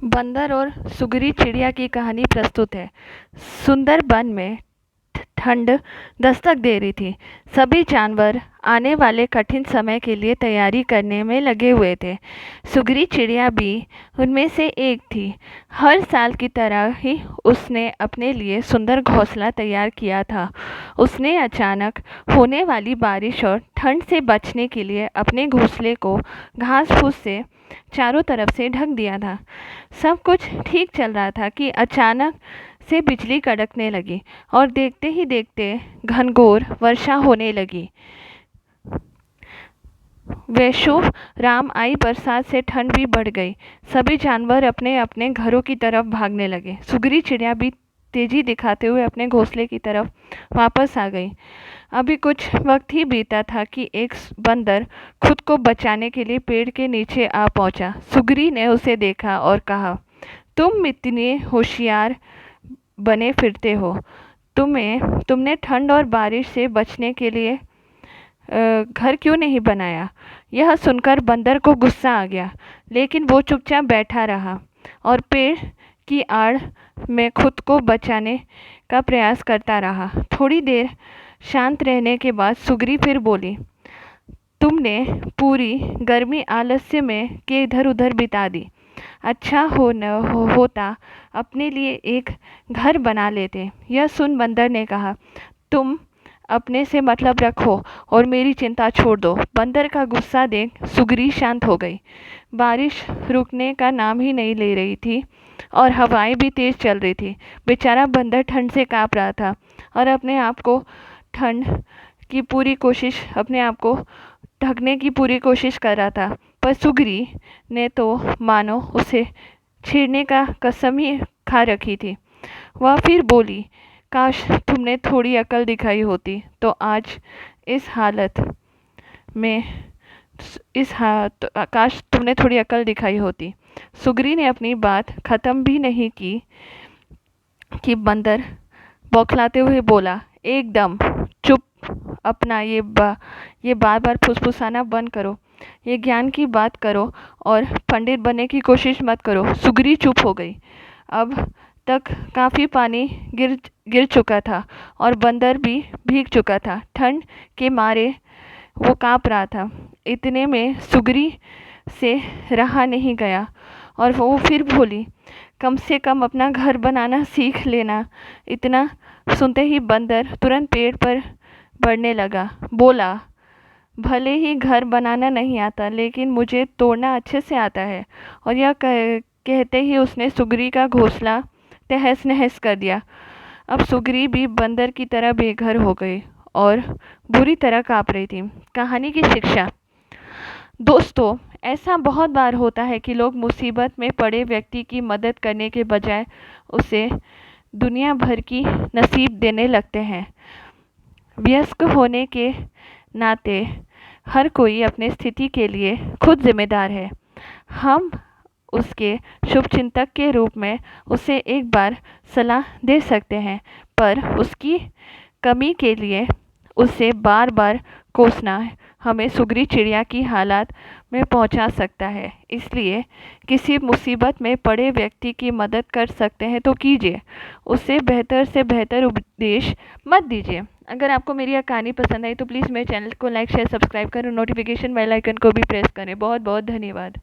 बंदर और सुगरी चिड़िया की कहानी प्रस्तुत है। सुंदर वन में ठंड दस्तक दे रही थी। सभी जानवर आने वाले कठिन समय के लिए तैयारी करने में लगे हुए थे। सुगरी चिड़िया भी उनमें से एक थी। हर साल की तरह ही उसने अपने लिए सुंदर घोंसला तैयार किया था। उसने अचानक होने वाली बारिश और ठंड से बचने के लिए अपने घोंसले को घास फूस से चारों तरफ से ढक दिया था। सब कुछ ठीक चल रहा था कि अचानक से बिजली कड़कने लगी और देखते ही देखते घनघोर वर्षा होने लगी। वैशो राम आई बरसात से ठंड भी बढ़ गई। सभी जानवर अपने अपने घरों की तरफ भागने लगे। सुगरी चिड़िया भी तेजी दिखाते हुए अपने घोंसले की तरफ वापस आ गई। अभी कुछ वक्त ही बीता था कि एक बंदर खुद को बचाने के लिए पेड़ के नीचे आ पहुंचा। सुगरी ने उसे देखा और कहा, तुम इतने होशियार बने फिरते हो, तुमने ठंड और बारिश से बचने के लिए घर क्यों नहीं बनाया? यह सुनकर बंदर को गुस्सा आ गया, लेकिन वो चुपचाप बैठा रहा और पेड़ की आड़ में खुद को बचाने का प्रयास करता रहा। थोड़ी देर शांत रहने के बाद सुगरी फिर बोली, तुमने पूरी गर्मी आलस्य में के इधर उधर बिता दी। अच्छा होता अपने लिए एक घर बना लेते। यह सुन बंदर ने कहा, तुम अपने से मतलब रखो और मेरी चिंता छोड़ दो। बंदर का गुस्सा देख सुगरी शांत हो गई। बारिश रुकने का नाम ही नहीं ले रही थी और हवाएं भी तेज चल रही थी। बेचारा बंदर ठंड से कांप रहा था और अपने आप को ढकने की पूरी कोशिश कर रहा था। पर सुगरी ने तो मानो उसे छेड़ने का कसम ही खा रखी थी। वह फिर बोली, काश तुमने थोड़ी अकल दिखाई होती तो आज इस हालत में काश तुमने थोड़ी अकल दिखाई होती। सुगरी ने अपनी बात खत्म भी नहीं की कि बंदर बौखलाते हुए बोला, एकदम चुप। अपना ये बार बार फुसफुसाना बंद करो। ये ज्ञान की बात करो और पंडित बनने की कोशिश मत करो। सुगरी चुप हो गई। अब तक काफ़ी पानी गिर चुका था और बंदर भी भीग चुका था। ठंड के मारे वो कांप रहा था। इतने में सुगरी से रहा नहीं गया और वो फिर बोली, कम से कम अपना घर बनाना सीख लेना। इतना सुनते ही बंदर तुरंत पेड़ पर बढ़ने लगा। बोला, भले ही घर बनाना नहीं आता, लेकिन मुझे तोड़ना अच्छे से आता है। और यह कहते ही उसने सुगरी का घोंसला तहस नहस कर दिया। अब सुगरी भी बंदर की तरह बेघर हो गई और बुरी तरह कांप रही थी। कहानी की शिक्षा। दोस्तों, ऐसा बहुत बार होता है कि लोग मुसीबत में पड़े व्यक्ति की मदद करने के बजाय उसे दुनिया भर की नसीब देने लगते हैं। वयस्क होने के नाते हर कोई अपनी स्थिति के लिए खुद जिम्मेदार है। हम उसके शुभचिंतक के रूप में उसे एक बार सलाह दे सकते हैं, पर उसकी कमी के लिए उसे बार बार कोसना हमें सुगरी चिड़िया की हालत में पहुंचा सकता है। इसलिए किसी मुसीबत में पड़े व्यक्ति की मदद कर सकते हैं तो कीजिए। उसे बेहतर से बेहतर उपदेश मत दीजिए। अगर आपको मेरी यह कहानी पसंद आई तो प्लीज़ मेरे चैनल को लाइक शेयर सब्सक्राइब करें, नोटिफिकेशन बेल आइकन को भी प्रेस करें। बहुत बहुत धन्यवाद।